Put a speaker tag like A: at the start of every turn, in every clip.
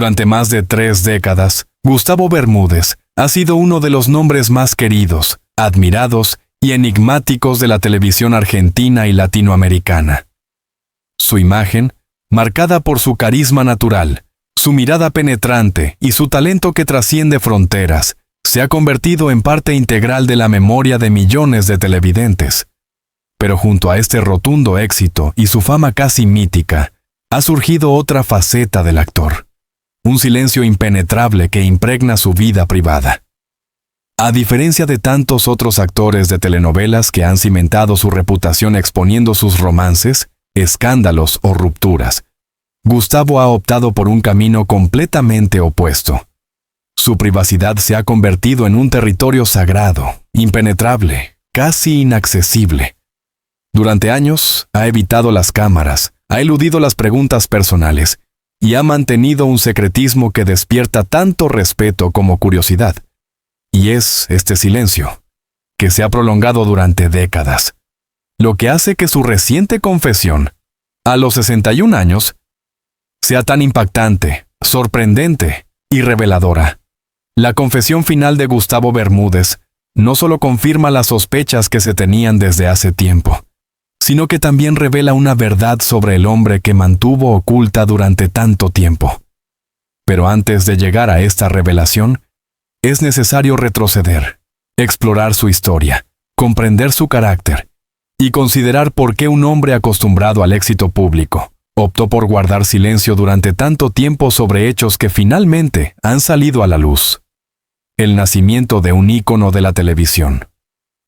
A: Durante más de 3 décadas, Gustavo Bermúdez ha sido uno de los nombres más queridos, admirados y enigmáticos de la televisión argentina y latinoamericana. Su imagen, marcada por su carisma natural, su mirada penetrante y su talento que trasciende fronteras, se ha convertido en parte integral de la memoria de millones de televidentes. Pero junto a este rotundo éxito y su fama casi mítica, ha surgido otra faceta del actor. Un silencio impenetrable que impregna su vida privada. A diferencia de tantos otros actores de telenovelas que han cimentado su reputación exponiendo sus romances, escándalos o rupturas, Gustavo ha optado por un camino completamente opuesto. Su privacidad se ha convertido en un territorio sagrado, impenetrable, casi inaccesible. Durante años, ha evitado las cámaras, ha eludido las preguntas personales y ha mantenido un secretismo que despierta tanto respeto como curiosidad. Y es este silencio, que se ha prolongado durante décadas, lo que hace que su reciente confesión, a los 61 años, sea tan impactante, sorprendente y reveladora. La confesión final de Gustavo Bermúdez no solo confirma las sospechas que se tenían desde hace tiempo, sino que también revela una verdad sobre el hombre que mantuvo oculta durante tanto tiempo. Pero antes de llegar a esta revelación, es necesario retroceder, explorar su historia, comprender su carácter y considerar por qué un hombre acostumbrado al éxito público optó por guardar silencio durante tanto tiempo sobre hechos que finalmente han salido a la luz. El nacimiento de un ícono de la televisión,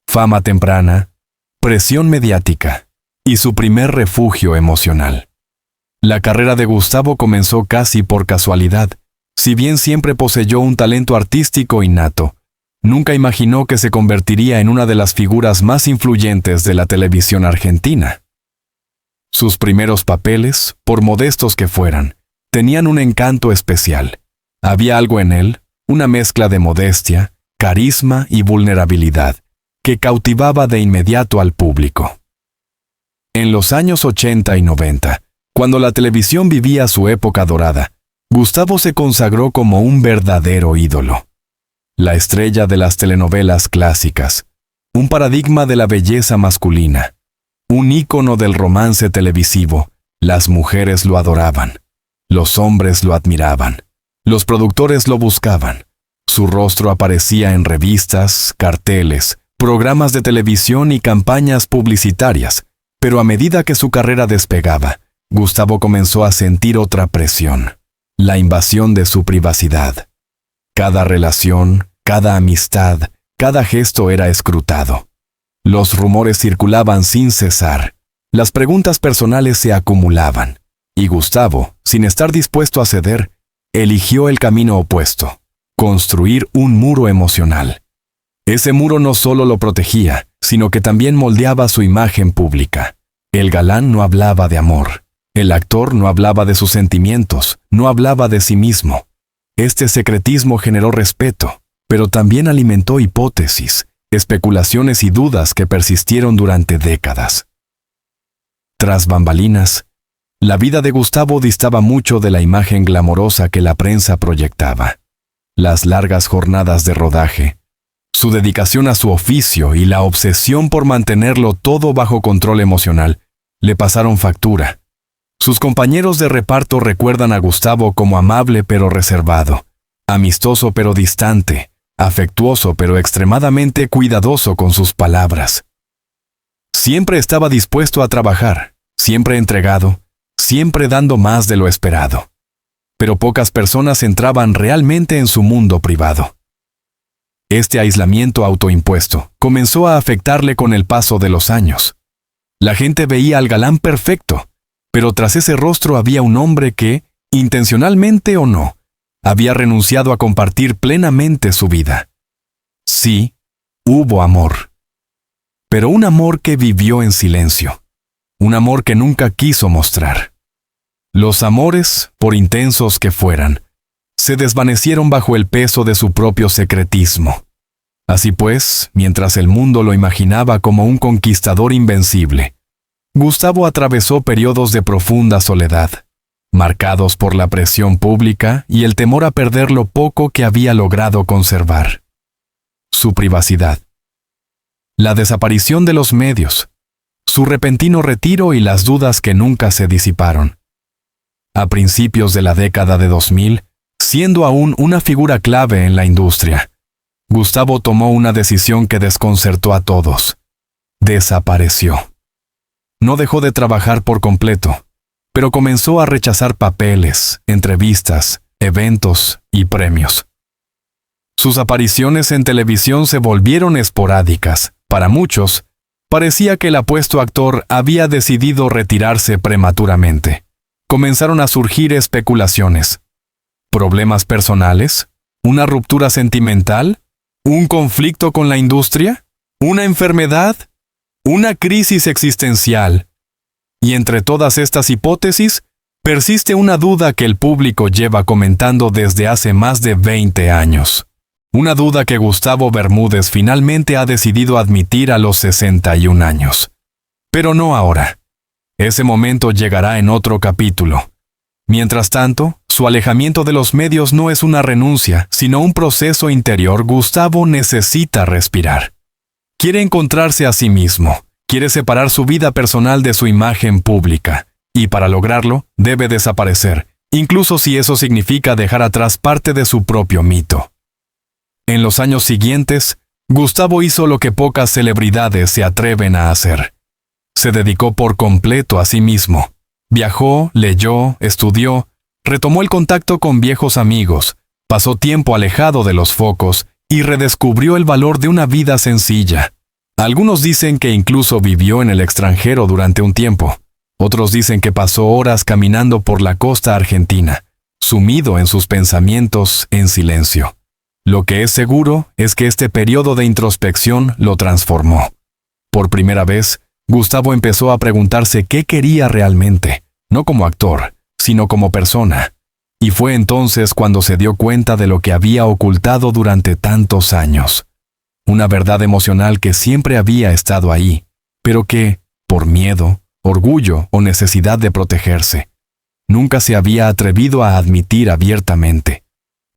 A: fama temprana, presión mediática y su primer refugio emocional. La carrera de Gustavo comenzó casi por casualidad. Si bien siempre poseyó un talento artístico innato, nunca imaginó que se convertiría en una de las figuras más influyentes de la televisión argentina. Sus primeros papeles, por modestos que fueran, tenían un encanto especial. Había algo en él, una mezcla de modestia, carisma y vulnerabilidad, que cautivaba de inmediato al público. En los años 80 y 90, cuando la televisión vivía su época dorada, Gustavo se consagró como un verdadero ídolo. La estrella de las telenovelas clásicas, un paradigma de la belleza masculina, un ícono del romance televisivo. Las mujeres lo adoraban, los hombres lo admiraban, los productores lo buscaban. Su rostro aparecía en revistas, carteles, programas de televisión y campañas publicitarias, pero a medida que su carrera despegaba, Gustavo comenzó a sentir otra presión, la invasión de su privacidad. Cada relación, cada amistad, cada gesto era escrutado. Los rumores circulaban sin cesar, las preguntas personales se acumulaban, y Gustavo, sin estar dispuesto a ceder, eligió el camino opuesto, construir un muro emocional. Ese muro no solo lo protegía, sino que también moldeaba su imagen pública. El galán no hablaba de amor. El actor no hablaba de sus sentimientos, no hablaba de sí mismo. Este secretismo generó respeto, pero también alimentó hipótesis, especulaciones y dudas que persistieron durante décadas. Tras bambalinas, la vida de Gustavo distaba mucho de la imagen glamorosa que la prensa proyectaba. Las largas jornadas de rodaje, su dedicación a su oficio y la obsesión por mantenerlo todo bajo control emocional le pasaron factura. Sus compañeros de reparto recuerdan a Gustavo como amable pero reservado, amistoso pero distante, afectuoso pero extremadamente cuidadoso con sus palabras. Siempre estaba dispuesto a trabajar, siempre entregado, siempre dando más de lo esperado. Pero pocas personas entraban realmente en su mundo privado. Este aislamiento autoimpuesto comenzó a afectarle con el paso de los años. La gente veía al galán perfecto, pero tras ese rostro había un hombre que, intencionalmente o no, había renunciado a compartir plenamente su vida. Sí, hubo amor. Pero un amor que vivió en silencio. Un amor que nunca quiso mostrar. Los amores, por intensos que fueran, se desvanecieron bajo el peso de su propio secretismo. Así pues, mientras el mundo lo imaginaba como un conquistador invencible, Gustavo atravesó periodos de profunda soledad, marcados por la presión pública y el temor a perder lo poco que había logrado conservar. Su privacidad. La desaparición de los medios, su repentino retiro y las dudas que nunca se disiparon. A principios de la década de 2000, siendo aún una figura clave en la industria, Gustavo tomó una decisión que desconcertó a todos. Desapareció. No dejó de trabajar por completo, pero comenzó a rechazar papeles, entrevistas, eventos y premios. Sus apariciones en televisión se volvieron esporádicas. Para muchos, parecía que el apuesto actor había decidido retirarse prematuramente. Comenzaron a surgir especulaciones. ¿Problemas personales? ¿Una ruptura sentimental? ¿Un conflicto con la industria? ¿Una enfermedad? ¿Una crisis existencial? Y entre todas estas hipótesis, persiste una duda que el público lleva comentando desde hace más de 20 años. Una duda que Gustavo Bermúdez finalmente ha decidido admitir a los 61 años. Pero no ahora. Ese momento llegará en otro capítulo. Mientras tanto, su alejamiento de los medios no es una renuncia, sino un proceso interior. Gustavo necesita respirar. Quiere encontrarse a sí mismo. Quiere separar su vida personal de su imagen pública. Y para lograrlo, debe desaparecer, incluso si eso significa dejar atrás parte de su propio mito. En los años siguientes, Gustavo hizo lo que pocas celebridades se atreven a hacer. Se dedicó por completo a sí mismo. Viajó, leyó, estudió, retomó el contacto con viejos amigos, pasó tiempo alejado de los focos y redescubrió el valor de una vida sencilla. Algunos dicen que incluso vivió en el extranjero durante un tiempo. Otros dicen que pasó horas caminando por la costa argentina, sumido en sus pensamientos en silencio. Lo que es seguro es que este periodo de introspección lo transformó. Por primera vez, Gustavo empezó a preguntarse qué quería realmente, no como actor, sino como persona. Y fue entonces cuando se dio cuenta de lo que había ocultado durante tantos años. Una verdad emocional que siempre había estado ahí, pero que, por miedo, orgullo o necesidad de protegerse, nunca se había atrevido a admitir abiertamente.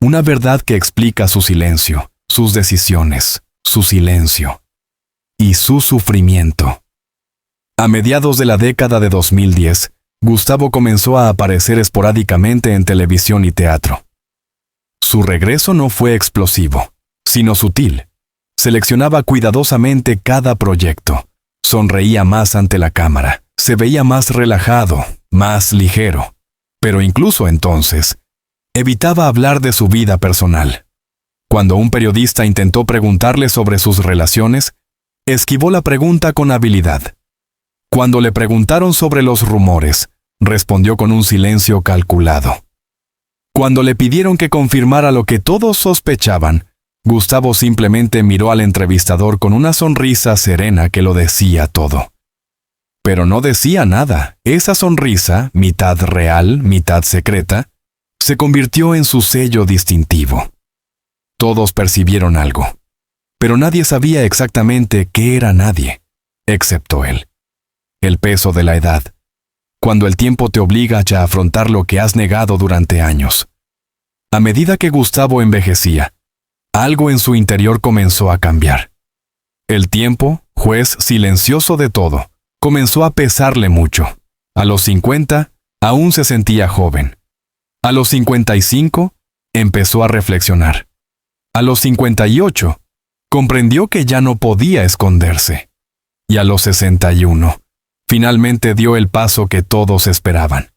A: Una verdad que explica su silencio, sus decisiones, su silencio y su sufrimiento. A mediados de la década de 2010, Gustavo comenzó a aparecer esporádicamente en televisión y teatro. Su regreso no fue explosivo, sino sutil. Seleccionaba cuidadosamente cada proyecto. Sonreía más ante la cámara. Se veía más relajado, más ligero. Pero incluso entonces, evitaba hablar de su vida personal. Cuando un periodista intentó preguntarle sobre sus relaciones, esquivó la pregunta con habilidad. Cuando le preguntaron sobre los rumores, respondió con un silencio calculado. Cuando le pidieron que confirmara lo que todos sospechaban, Gustavo simplemente miró al entrevistador con una sonrisa serena que lo decía todo. Pero no decía nada. Esa sonrisa, mitad real, mitad secreta, se convirtió en su sello distintivo. Todos percibieron algo, pero nadie sabía exactamente qué era nadie, excepto él. El peso de la edad. Cuando el tiempo te obliga a afrontar lo que has negado durante años. A medida que Gustavo envejecía, algo en su interior comenzó a cambiar. El tiempo, juez silencioso de todo, comenzó a pesarle mucho. A los 50, aún se sentía joven. A los 55, empezó a reflexionar. A los 58, comprendió que ya no podía esconderse. Y a los 61, finalmente dio el paso que todos esperaban.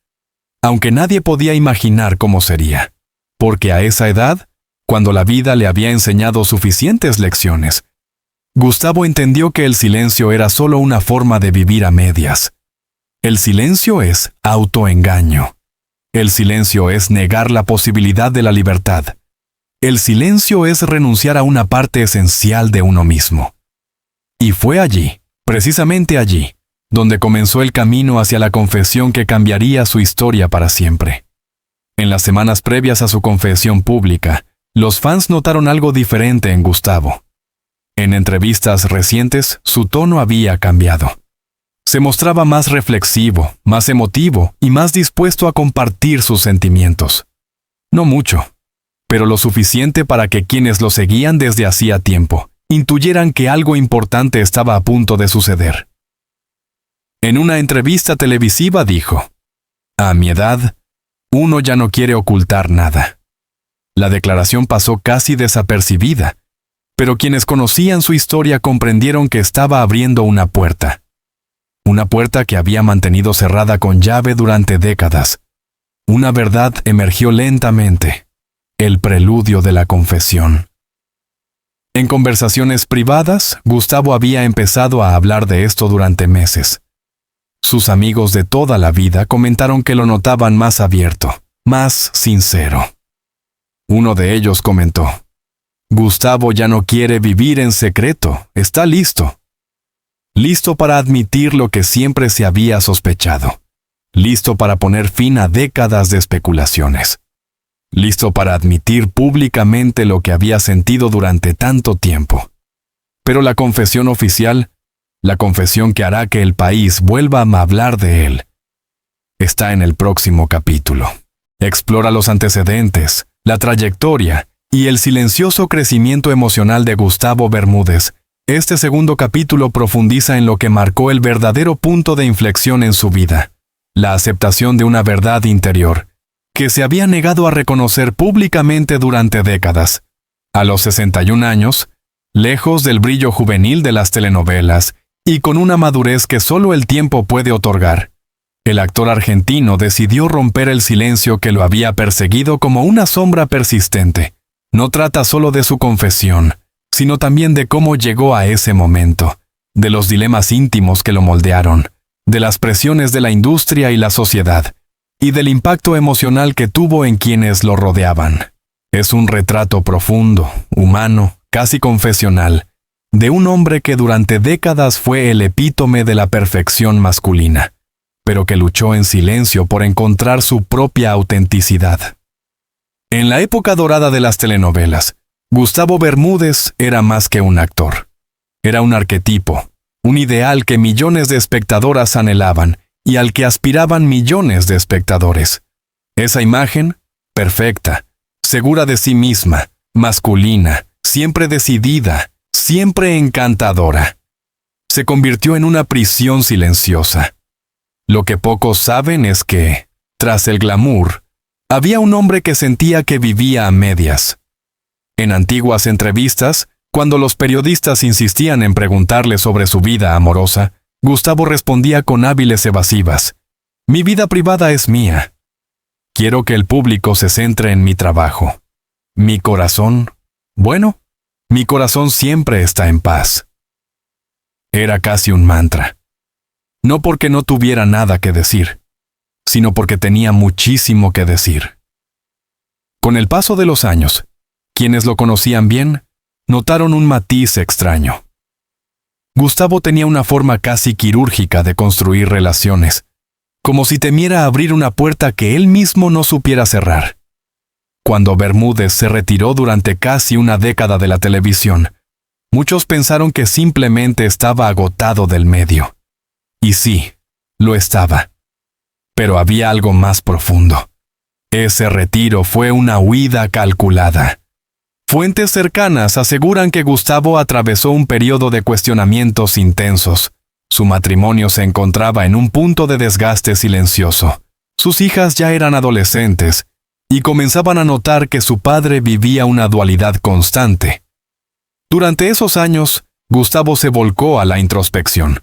A: Aunque nadie podía imaginar cómo sería. Porque a esa edad, cuando la vida le había enseñado suficientes lecciones, Gustavo entendió que el silencio era solo una forma de vivir a medias. El silencio es autoengaño. El silencio es negar la posibilidad de la libertad. El silencio es renunciar a una parte esencial de uno mismo. Y fue allí, precisamente allí, donde comenzó el camino hacia la confesión que cambiaría su historia para siempre. En las semanas previas a su confesión pública, los fans notaron algo diferente en Gustavo. En entrevistas recientes, su tono había cambiado. Se mostraba más reflexivo, más emotivo y más dispuesto a compartir sus sentimientos. No mucho, pero lo suficiente para que quienes lo seguían desde hacía tiempo intuyeran que algo importante estaba a punto de suceder. En una entrevista televisiva dijo: "A mi edad, uno ya no quiere ocultar nada". La declaración pasó casi desapercibida, pero quienes conocían su historia comprendieron que estaba abriendo una puerta que había mantenido cerrada con llave durante décadas. Una verdad emergió lentamente, el preludio de la confesión. En conversaciones privadas, Gustavo había empezado a hablar de esto durante meses. Sus amigos de toda la vida comentaron que lo notaban más abierto, más sincero. Uno de ellos comentó: "Gustavo ya no quiere vivir en secreto, está listo. Listo para admitir lo que siempre se había sospechado. Listo para poner fin a décadas de especulaciones. Listo para admitir públicamente lo que había sentido durante tanto tiempo. Pero la confesión oficial, la confesión que hará que el país vuelva a hablar de él, está en el próximo capítulo. Explora los antecedentes, la trayectoria y el silencioso crecimiento emocional de Gustavo Bermúdez. Este segundo capítulo profundiza en lo que marcó el verdadero punto de inflexión en su vida, la aceptación de una verdad interior, que se había negado a reconocer públicamente durante décadas. A los 61 años, lejos del brillo juvenil de las telenovelas y con una madurez que solo el tiempo puede otorgar, el actor argentino decidió romper el silencio que lo había perseguido como una sombra persistente. No trata solo de su confesión, sino también de cómo llegó a ese momento, de los dilemas íntimos que lo moldearon, de las presiones de la industria y la sociedad, y del impacto emocional que tuvo en quienes lo rodeaban. Es un retrato profundo, humano, casi confesional, de un hombre que durante décadas fue el epítome de la perfección masculina, pero que luchó en silencio por encontrar su propia autenticidad. En la época dorada de las telenovelas, Gustavo Bermúdez era más que un actor. Era un arquetipo, un ideal que millones de espectadoras anhelaban y al que aspiraban millones de espectadores. Esa imagen, perfecta, segura de sí misma, masculina, siempre decidida, siempre encantadora, se convirtió en una prisión silenciosa. Lo que pocos saben es que, tras el glamour, había un hombre que sentía que vivía a medias. En antiguas entrevistas, cuando los periodistas insistían en preguntarle sobre su vida amorosa, Gustavo respondía con hábiles evasivas: "Mi vida privada es mía. Quiero que el público se centre en mi trabajo. Mi corazón, bueno, mi corazón siempre está en paz". Era casi un mantra. No porque no tuviera nada que decir, sino porque tenía muchísimo que decir. Con el paso de los años, quienes lo conocían bien, notaron un matiz extraño. Gustavo tenía una forma casi quirúrgica de construir relaciones, como si temiera abrir una puerta que él mismo no supiera cerrar. Cuando Bermúdez se retiró durante casi una década de la televisión, muchos pensaron que simplemente estaba agotado del medio. Y sí, lo estaba. Pero había algo más profundo. Ese retiro fue una huida calculada. Fuentes cercanas aseguran que Gustavo atravesó un periodo de cuestionamientos intensos. Su matrimonio se encontraba en un punto de desgaste silencioso. Sus hijas ya eran adolescentes y comenzaban a notar que su padre vivía una dualidad constante. Durante esos años, Gustavo se volcó a la introspección.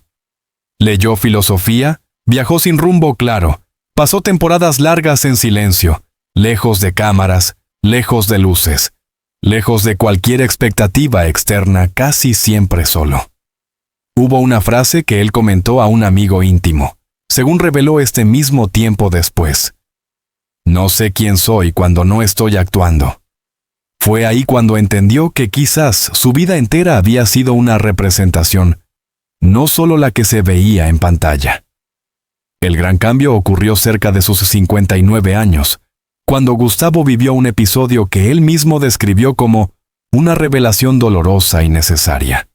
A: Leyó filosofía, viajó sin rumbo claro, pasó temporadas largas en silencio, lejos de cámaras, lejos de luces, lejos de cualquier expectativa externa, casi siempre solo. Hubo una frase que él comentó a un amigo íntimo, según reveló este mismo tiempo después: "No sé quién soy cuando no estoy actuando". Fue ahí cuando entendió que quizás su vida entera había sido una representación, no solo la que se veía en pantalla. El gran cambio ocurrió cerca de sus 59 años, cuando Gustavo vivió un episodio que él mismo describió como una revelación dolorosa y necesaria.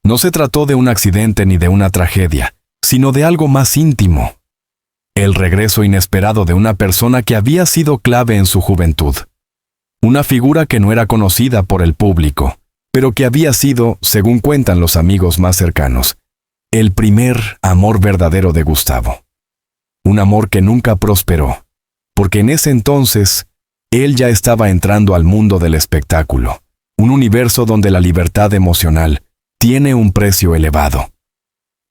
A: No se trató de un accidente ni de una tragedia, sino de algo más íntimo. El regreso inesperado de una persona que había sido clave en su juventud. Una figura que no era conocida por el público, pero que había sido, según cuentan los amigos más cercanos, el primer amor verdadero de Gustavo. Un amor que nunca prosperó, porque en ese entonces, él ya estaba entrando al mundo del espectáculo, un universo donde la libertad emocional tiene un precio elevado.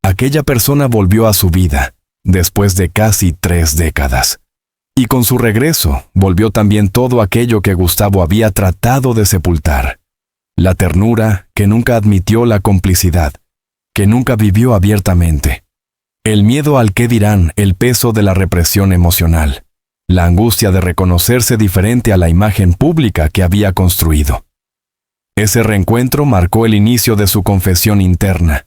A: Aquella persona volvió a su vida, después de casi 3 décadas. Y con su regreso, volvió también todo aquello que Gustavo había tratado de sepultar. La ternura que nunca admitió la complicidad, que nunca vivió abiertamente. El miedo al qué dirán, el peso de la represión emocional. La angustia de reconocerse diferente a la imagen pública que había construido. Ese reencuentro marcó el inicio de su confesión interna.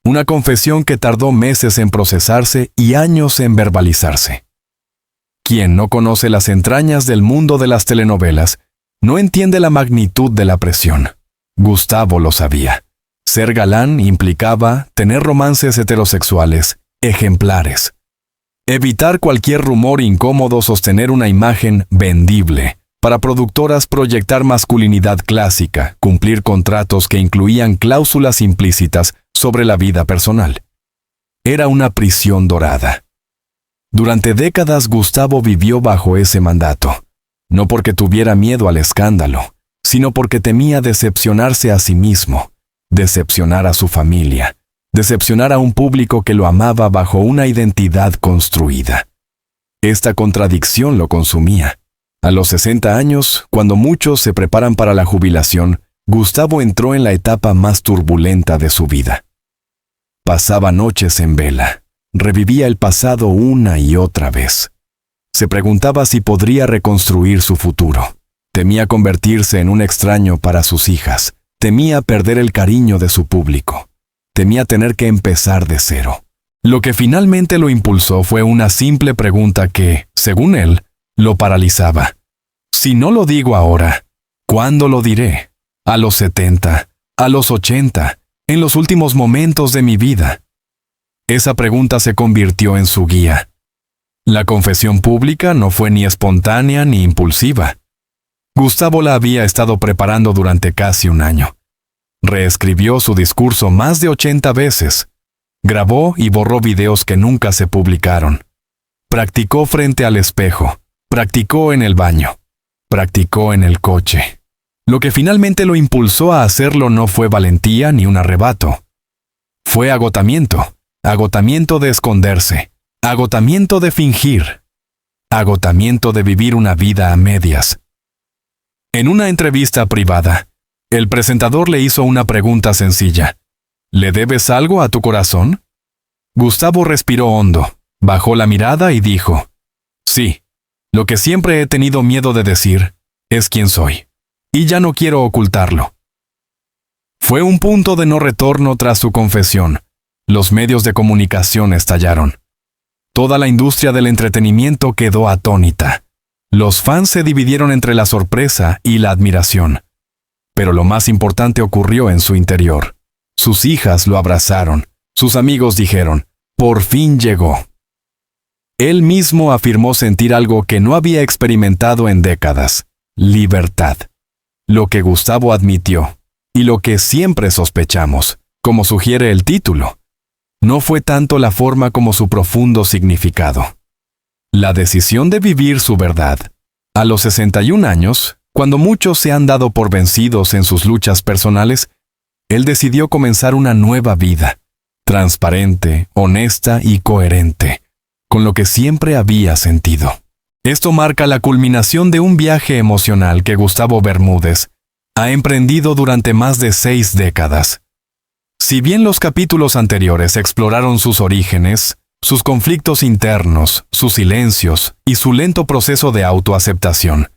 A: Una confesión que tardó meses en procesarse y años en verbalizarse. Quien no conoce las entrañas del mundo de las telenovelas, no entiende la magnitud de la presión. Gustavo lo sabía. Ser galán implicaba tener romances heterosexuales, ejemplares. Evitar cualquier rumor incómodo, sostener una imagen vendible. Para productoras, proyectar masculinidad clásica, cumplir contratos que incluían cláusulas implícitas sobre la vida personal. Era una prisión dorada. Durante décadas Gustavo vivió bajo ese mandato, no porque tuviera miedo al escándalo, sino porque temía decepcionarse a sí mismo, decepcionar a su familia, decepcionar a un público que lo amaba bajo una identidad construida. Esta contradicción lo consumía. A los 60 años, cuando muchos se preparan para la jubilación, Gustavo entró en la etapa más turbulenta de su vida. Pasaba noches en vela, revivía el pasado una y otra vez. Se preguntaba si podría reconstruir su futuro. Temía convertirse en un extraño para sus hijas. Temía perder el cariño de su público. Temía tener que empezar de cero. Lo que finalmente lo impulsó fue una simple pregunta que, según él, lo paralizaba. Si no lo digo ahora, ¿cuándo lo diré? ¿A los 70? ¿A los 80? ¿En los últimos momentos de mi vida? Esa pregunta se convirtió en su guía. La confesión pública no fue ni espontánea ni impulsiva. Gustavo la había estado preparando durante casi un año. Reescribió su discurso más de 80 veces. Grabó y borró videos que nunca se publicaron. Practicó frente al espejo. Practicó en el baño. Practicó en el coche. Lo que finalmente lo impulsó a hacerlo no fue valentía ni un arrebato. Fue agotamiento. Agotamiento de esconderse. Agotamiento de fingir. Agotamiento de vivir una vida a medias. En una entrevista privada, el presentador le hizo una pregunta sencilla. ¿Le debes algo a tu corazón? Gustavo respiró hondo, bajó la mirada y dijo, sí. Lo que siempre he tenido miedo de decir es quién soy, y ya no quiero ocultarlo. Fue un punto de no retorno tras su confesión. Los medios de comunicación estallaron. Toda la industria del entretenimiento quedó atónita. Los fans se dividieron entre la sorpresa y la admiración. Pero lo más importante ocurrió en su interior. Sus hijas lo abrazaron. Sus amigos dijeron, por fin llegó. Él mismo afirmó sentir algo que no había experimentado en décadas, libertad. Lo que Gustavo admitió, y lo que siempre sospechamos, como sugiere el título, no fue tanto la forma como su profundo significado. La decisión de vivir su verdad. A los 61 años, cuando muchos se han dado por vencidos en sus luchas personales, él decidió comenzar una nueva vida, transparente, honesta y coherente, con lo que siempre había sentido. Esto marca la culminación de un viaje emocional que Gustavo Bermúdez ha emprendido durante más de 6 décadas. Si bien los capítulos anteriores exploraron sus orígenes, sus conflictos internos, sus silencios y su lento proceso de autoaceptación,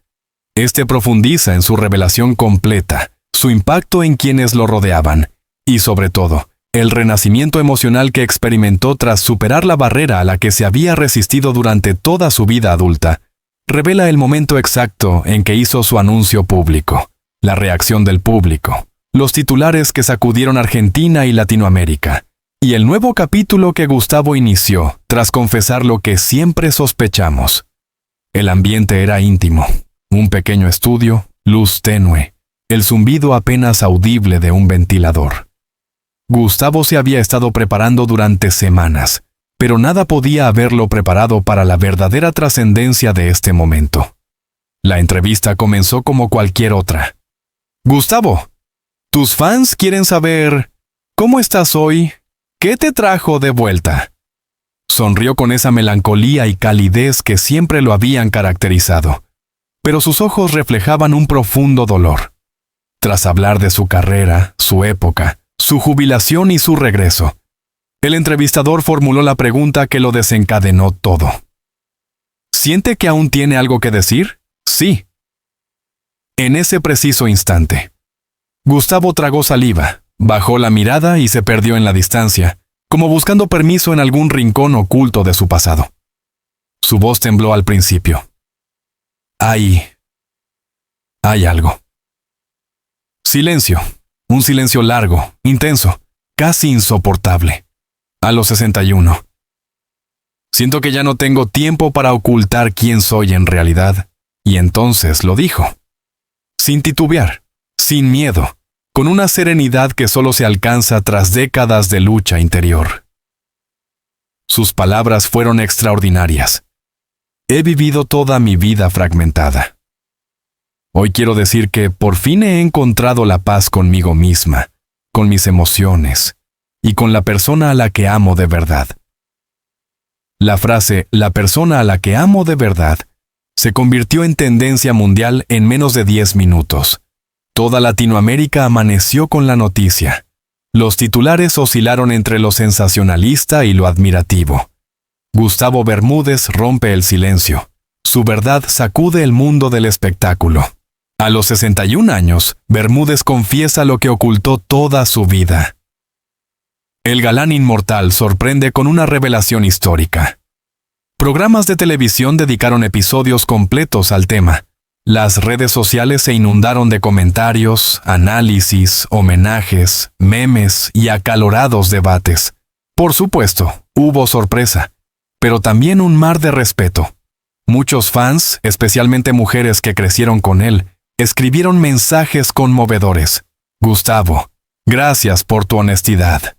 A: este profundiza en su revelación completa, su impacto en quienes lo rodeaban y, sobre todo, el renacimiento emocional que experimentó tras superar la barrera a la que se había resistido durante toda su vida adulta, revela el momento exacto en que hizo su anuncio público, la reacción del público, los titulares que sacudieron Argentina y Latinoamérica, y el nuevo capítulo que Gustavo inició tras confesar lo que siempre sospechamos. El ambiente era íntimo, un pequeño estudio, luz tenue, el zumbido apenas audible de un ventilador. Gustavo se había estado preparando durante semanas, pero nada podía haberlo preparado para la verdadera trascendencia de este momento. La entrevista comenzó como cualquier otra. Gustavo, tus fans quieren saber ¿cómo estás hoy? ¿Qué te trajo de vuelta? Sonrió con esa melancolía y calidez que siempre lo habían caracterizado, pero sus ojos reflejaban un profundo dolor. Tras hablar de su carrera, su época, su jubilación y su regreso, el entrevistador formuló la pregunta que lo desencadenó todo. ¿Siente que aún tiene algo que decir? Sí. En ese preciso instante, Gustavo tragó saliva, bajó la mirada y se perdió en la distancia, como buscando permiso en algún rincón oculto de su pasado. Su voz tembló al principio. Hay algo. Silencio. Un silencio largo, intenso, casi insoportable. A los 61. Siento que ya no tengo tiempo para ocultar quién soy en realidad. Y entonces lo dijo. Sin titubear, sin miedo, con una serenidad que solo se alcanza tras décadas de lucha interior. Sus palabras fueron extraordinarias. He vivido toda mi vida fragmentada. Hoy quiero decir que por fin he encontrado la paz conmigo misma, con mis emociones y con la persona a la que amo de verdad. La frase «la persona a la que amo de verdad» se convirtió en tendencia mundial en menos de 10 minutos. Toda Latinoamérica amaneció con la noticia. Los titulares oscilaron entre lo sensacionalista y lo admirativo. Gustavo Bermúdez rompe el silencio. Su verdad sacude el mundo del espectáculo. A los 61 años, Bermúdez confiesa lo que ocultó toda su vida. El galán inmortal sorprende con una revelación histórica. Programas de televisión dedicaron episodios completos al tema. Las redes sociales se inundaron de comentarios, análisis, homenajes, memes y acalorados debates. Por supuesto, hubo sorpresa, pero también un mar de respeto. Muchos fans, especialmente mujeres que crecieron con él, escribieron mensajes conmovedores. Gustavo, gracias por tu honestidad.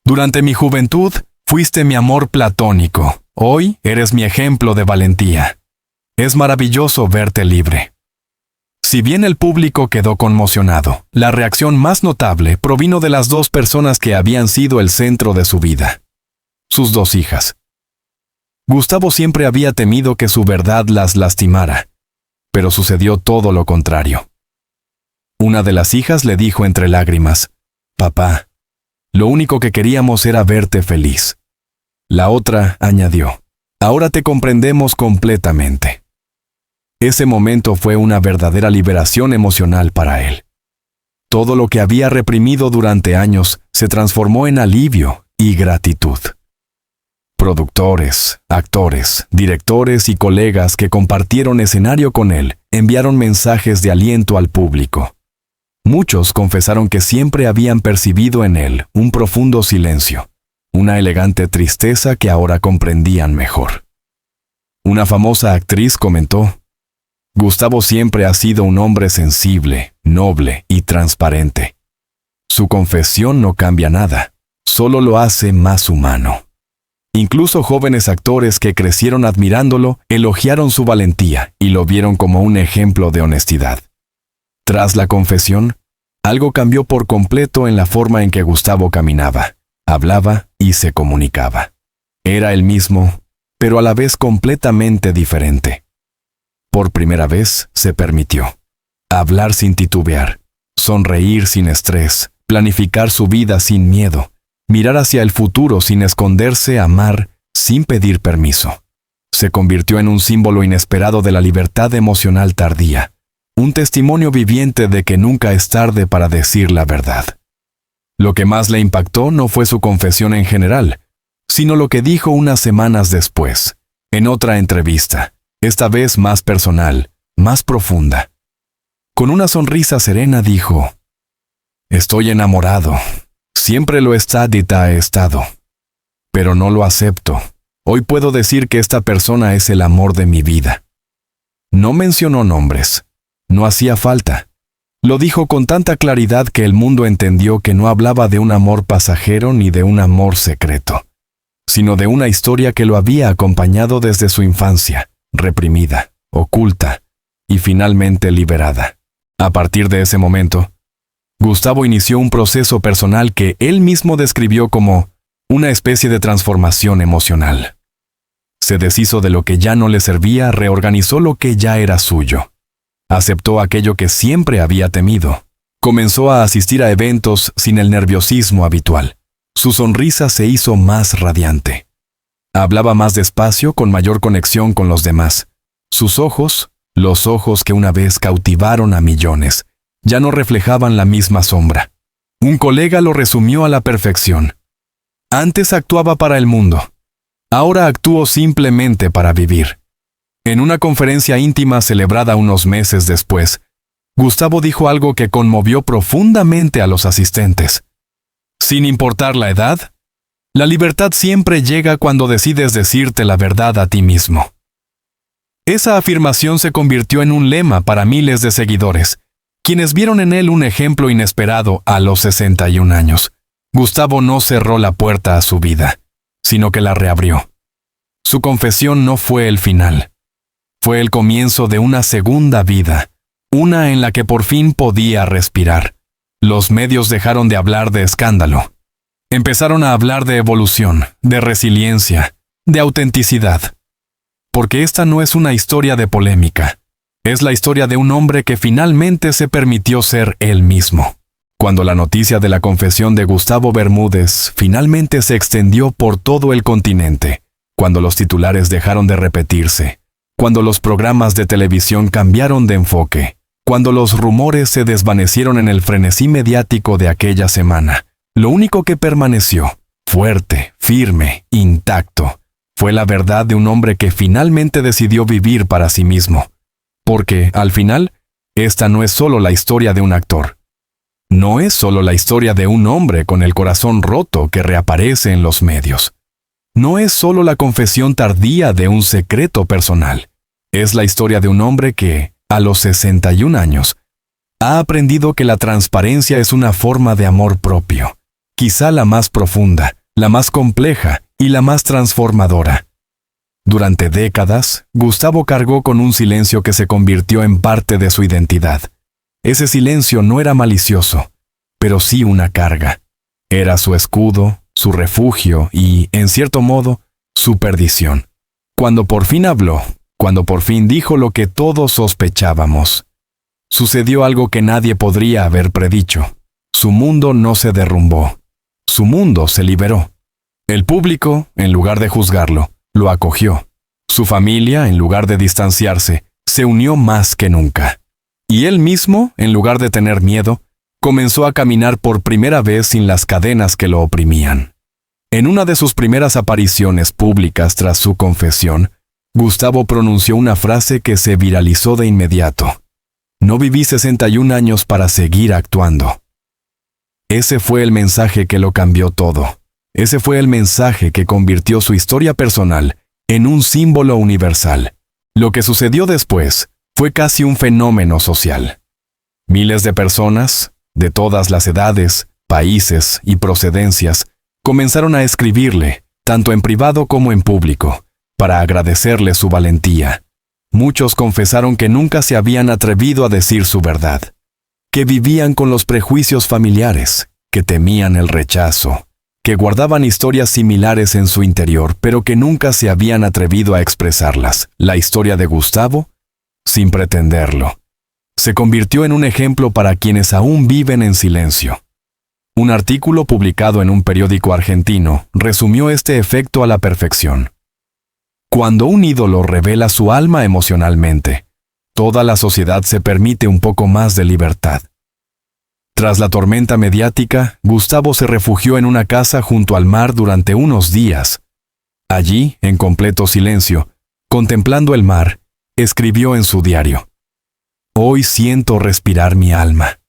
A: Durante mi juventud, fuiste mi amor platónico. Hoy eres mi ejemplo de valentía. Es maravilloso verte libre. Si bien el público quedó conmocionado, la reacción más notable provino de las dos personas que habían sido el centro de su vida. Sus dos hijas. Gustavo siempre había temido que su verdad las lastimara, pero sucedió todo lo contrario. Una de las hijas le dijo entre lágrimas, «Papá, lo único que queríamos era verte feliz». La otra añadió, «Ahora te comprendemos completamente». Ese momento fue una verdadera liberación emocional para él. Todo lo que había reprimido durante años se transformó en alivio y gratitud. Productores, actores, directores y colegas que compartieron escenario con él enviaron mensajes de aliento al público. Muchos confesaron que siempre habían percibido en él un profundo silencio, una elegante tristeza que ahora comprendían mejor. Una famosa actriz comentó, «Gustavo siempre ha sido un hombre sensible, noble y transparente. Su confesión no cambia nada, solo lo hace más humano». Incluso jóvenes actores que crecieron admirándolo elogiaron su valentía y lo vieron como un ejemplo de honestidad. Tras la confesión, algo cambió por completo en la forma en que Gustavo caminaba, hablaba y se comunicaba. Era el mismo, pero a la vez completamente diferente. Por primera vez se permitió hablar sin titubear, sonreír sin estrés, planificar su vida sin miedo, mirar hacia el futuro sin esconderse, amar sin pedir permiso. Se convirtió en un símbolo inesperado de la libertad emocional tardía, un testimonio viviente de que nunca es tarde para decir la verdad. Lo que más le impactó no fue su confesión en general, sino lo que dijo unas semanas después, en otra entrevista, esta vez más personal, más profunda. Con una sonrisa serena dijo, «Estoy enamorado. Siempre lo está y ha estado. Pero no lo acepto. Hoy puedo decir que esta persona es el amor de mi vida. No mencionó nombres. No hacía falta. Lo dijo con tanta claridad que el mundo entendió que no hablaba de un amor pasajero ni de un amor secreto, sino de una historia que lo había acompañado desde su infancia, reprimida, oculta y finalmente liberada. A partir de ese momento, Gustavo inició un proceso personal que él mismo describió como una especie de transformación emocional. Se deshizo de lo que ya no le servía, reorganizó lo que ya era suyo. Aceptó aquello que siempre había temido. Comenzó a asistir a eventos sin el nerviosismo habitual. Su sonrisa se hizo más radiante. Hablaba más despacio, con mayor conexión con los demás. Sus ojos, los ojos que una vez cautivaron a millones, ya no reflejaban la misma sombra. Un colega lo resumió a la perfección. Antes actuaba para el mundo. Ahora actúo simplemente para vivir. En una conferencia íntima celebrada unos meses después, Gustavo dijo algo que conmovió profundamente a los asistentes. Sin importar la edad, la libertad siempre llega cuando decides decirte la verdad a ti mismo. Esa afirmación se convirtió en un lema para miles de seguidores, quienes vieron en él un ejemplo inesperado a los 61 años. Gustavo no cerró la puerta a su vida, sino que la reabrió. Su confesión no fue el final. Fue el comienzo de una segunda vida, una en la que por fin podía respirar. Los medios dejaron de hablar de escándalo. Empezaron a hablar de evolución, de resiliencia, de autenticidad. Porque esta no es una historia de polémica. Es la historia de un hombre que finalmente se permitió ser él mismo. Cuando la noticia de la confesión de Gustavo Bermúdez finalmente se extendió por todo el continente, cuando los titulares dejaron de repetirse, cuando los programas de televisión cambiaron de enfoque, cuando los rumores se desvanecieron en el frenesí mediático de aquella semana, lo único que permaneció, fuerte, firme, intacto, fue la verdad de un hombre que finalmente decidió vivir para sí mismo. Porque, al final, esta no es solo la historia de un actor. No es solo la historia de un hombre con el corazón roto que reaparece en los medios. No es solo la confesión tardía de un secreto personal. Es la historia de un hombre que, a los 61 años, ha aprendido que la transparencia es una forma de amor propio, quizá la más profunda, la más compleja y la más transformadora. Durante décadas, Gustavo cargó con un silencio que se convirtió en parte de su identidad. Ese silencio no era malicioso, pero sí una carga. Era su escudo, su refugio y, en cierto modo, su perdición. Cuando por fin habló, cuando por fin dijo lo que todos sospechábamos, sucedió algo que nadie podría haber predicho. Su mundo no se derrumbó. Su mundo se liberó. El público, en lugar de juzgarlo, lo acogió. Su familia, en lugar de distanciarse, se unió más que nunca. Y él mismo, en lugar de tener miedo, comenzó a caminar por primera vez sin las cadenas que lo oprimían. En una de sus primeras apariciones públicas tras su confesión, Gustavo pronunció una frase que se viralizó de inmediato. No viví 61 años para seguir actuando. Ese fue el mensaje que lo cambió todo. Ese fue el mensaje que convirtió su historia personal en un símbolo universal. Lo que sucedió después fue casi un fenómeno social. Miles de personas, de todas las edades, países y procedencias, comenzaron a escribirle, tanto en privado como en público, para agradecerle su valentía. Muchos confesaron que nunca se habían atrevido a decir su verdad, que vivían con los prejuicios familiares, que temían el rechazo, que guardaban historias similares en su interior, pero que nunca se habían atrevido a expresarlas. La historia de Gustavo, sin pretenderlo, se convirtió en un ejemplo para quienes aún viven en silencio. Un artículo publicado en un periódico argentino resumió este efecto a la perfección. Cuando un ídolo revela su alma emocionalmente, toda la sociedad se permite un poco más de libertad. Tras la tormenta mediática, Gustavo se refugió en una casa junto al mar durante unos días. Allí, en completo silencio, contemplando el mar, escribió en su diario: «Hoy siento respirar mi alma».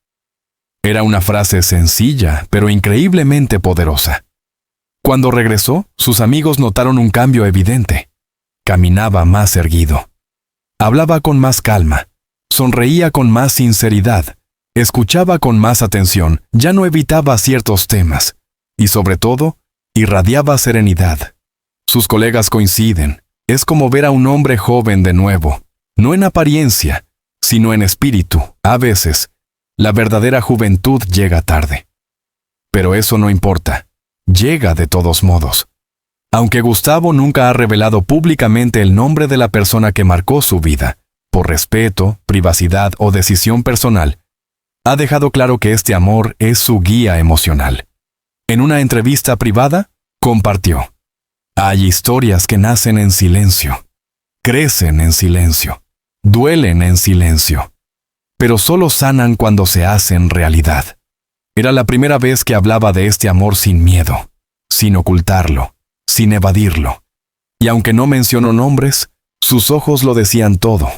A: Era una frase sencilla, pero increíblemente poderosa. Cuando regresó, sus amigos notaron un cambio evidente. Caminaba más erguido. Hablaba con más calma. Sonreía con más sinceridad. Escuchaba con más atención. Ya no evitaba ciertos temas. Y sobre todo, irradiaba serenidad. Sus colegas coinciden. Es como ver a un hombre joven de nuevo. No en apariencia, sino en espíritu. A veces, la verdadera juventud llega tarde. Pero eso no importa. Llega de todos modos. Aunque Gustavo nunca ha revelado públicamente el nombre de la persona que marcó su vida, por respeto, privacidad o decisión personal, ha dejado claro que este amor es su guía emocional. En una entrevista privada, compartió: hay historias que nacen en silencio, crecen en silencio, duelen en silencio, pero solo sanan cuando se hacen realidad. Era la primera vez que hablaba de este amor sin miedo, sin ocultarlo, sin evadirlo. Y aunque no mencionó nombres, sus ojos lo decían todo.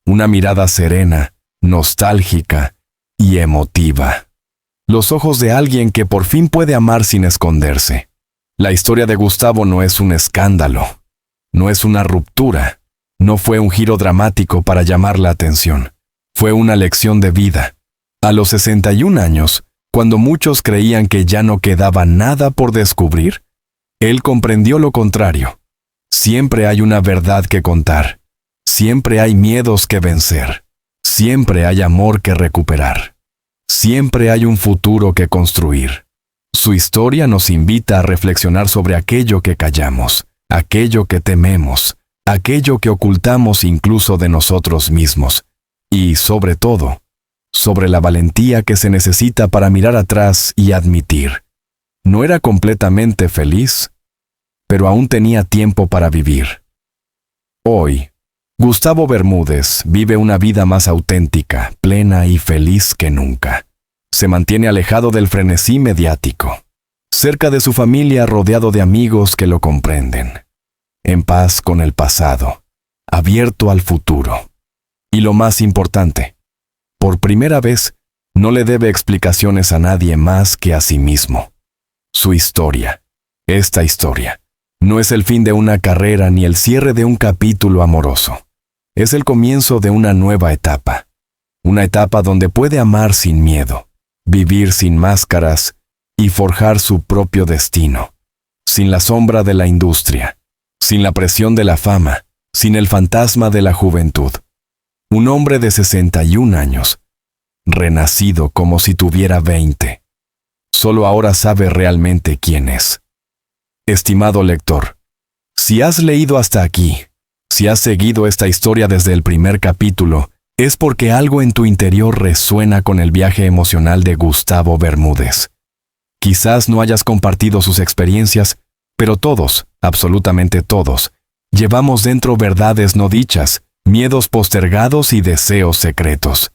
A: Una mirada serena, nostálgica y emotiva. Los ojos de alguien que por fin puede amar sin esconderse. La historia de Gustavo no es un escándalo, no es una ruptura, no fue un giro dramático para llamar la atención. Fue una lección de vida. A los 61 años, cuando muchos creían que ya no quedaba nada por descubrir, él comprendió lo contrario. Siempre hay una verdad que contar. Siempre hay miedos que vencer. Siempre hay amor que recuperar. Siempre hay un futuro que construir. Su historia nos invita a reflexionar sobre aquello que callamos, aquello que tememos, aquello que ocultamos incluso de nosotros mismos. Y, sobre todo, sobre la valentía que se necesita para mirar atrás y admitir: no era completamente feliz, pero aún tenía tiempo para vivir. Hoy, Gustavo Bermúdez vive una vida más auténtica, plena y feliz que nunca. Se mantiene alejado del frenesí mediático, cerca de su familia, rodeado de amigos que lo comprenden, en paz con el pasado, abierto al futuro. Y lo más importante, por primera vez, no le debe explicaciones a nadie más que a sí mismo. Su historia, esta historia, no es el fin de una carrera ni el cierre de un capítulo amoroso. Es el comienzo de una nueva etapa. Una etapa donde puede amar sin miedo, vivir sin máscaras y forjar su propio destino. Sin la sombra de la industria, sin la presión de la fama, sin el fantasma de la juventud. Un hombre de 61 años, renacido como si tuviera 20. Solo ahora sabe realmente quién es. Estimado lector, si has leído hasta aquí, si has seguido esta historia desde el primer capítulo, es porque algo en tu interior resuena con el viaje emocional de Gustavo Bermúdez. Quizás no hayas compartido sus experiencias, pero todos, absolutamente todos, llevamos dentro verdades no dichas, miedos postergados y deseos secretos.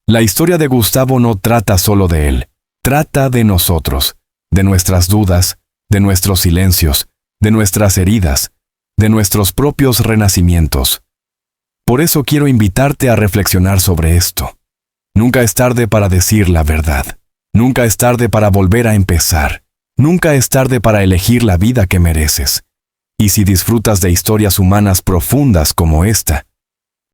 A: La historia de Gustavo no trata solo de él, trata de nosotros, de nuestras dudas, de nuestros silencios, de nuestras heridas, de nuestros propios renacimientos. Por eso quiero invitarte a reflexionar sobre esto. Nunca es tarde para decir la verdad. Nunca es tarde para volver a empezar. Nunca es tarde para elegir la vida que mereces. Y si disfrutas de historias humanas profundas como esta,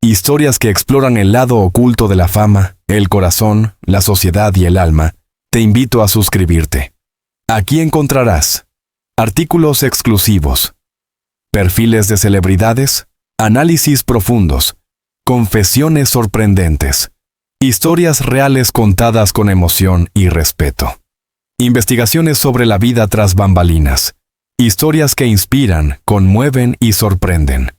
A: historias que exploran el lado oculto de la fama, el corazón, la sociedad y el alma, te invito a suscribirte. Aquí encontrarás artículos exclusivos, perfiles de celebridades, análisis profundos, confesiones sorprendentes, historias reales contadas con emoción y respeto, investigaciones sobre la vida tras bambalinas, historias que inspiran, conmueven y sorprenden.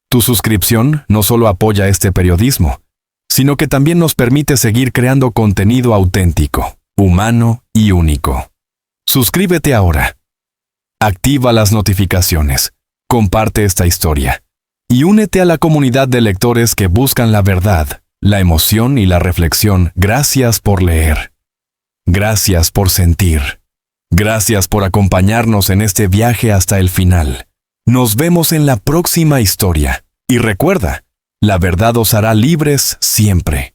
A: Tu suscripción no solo apoya este periodismo, sino que también nos permite seguir creando contenido auténtico, humano y único. Suscríbete ahora. Activa las notificaciones. Comparte esta historia. Y únete a la comunidad de lectores que buscan la verdad, la emoción y la reflexión. Gracias por leer. Gracias por sentir. Gracias por acompañarnos en este viaje hasta el final. Nos vemos en la próxima historia. Y recuerda, la verdad os hará libres siempre.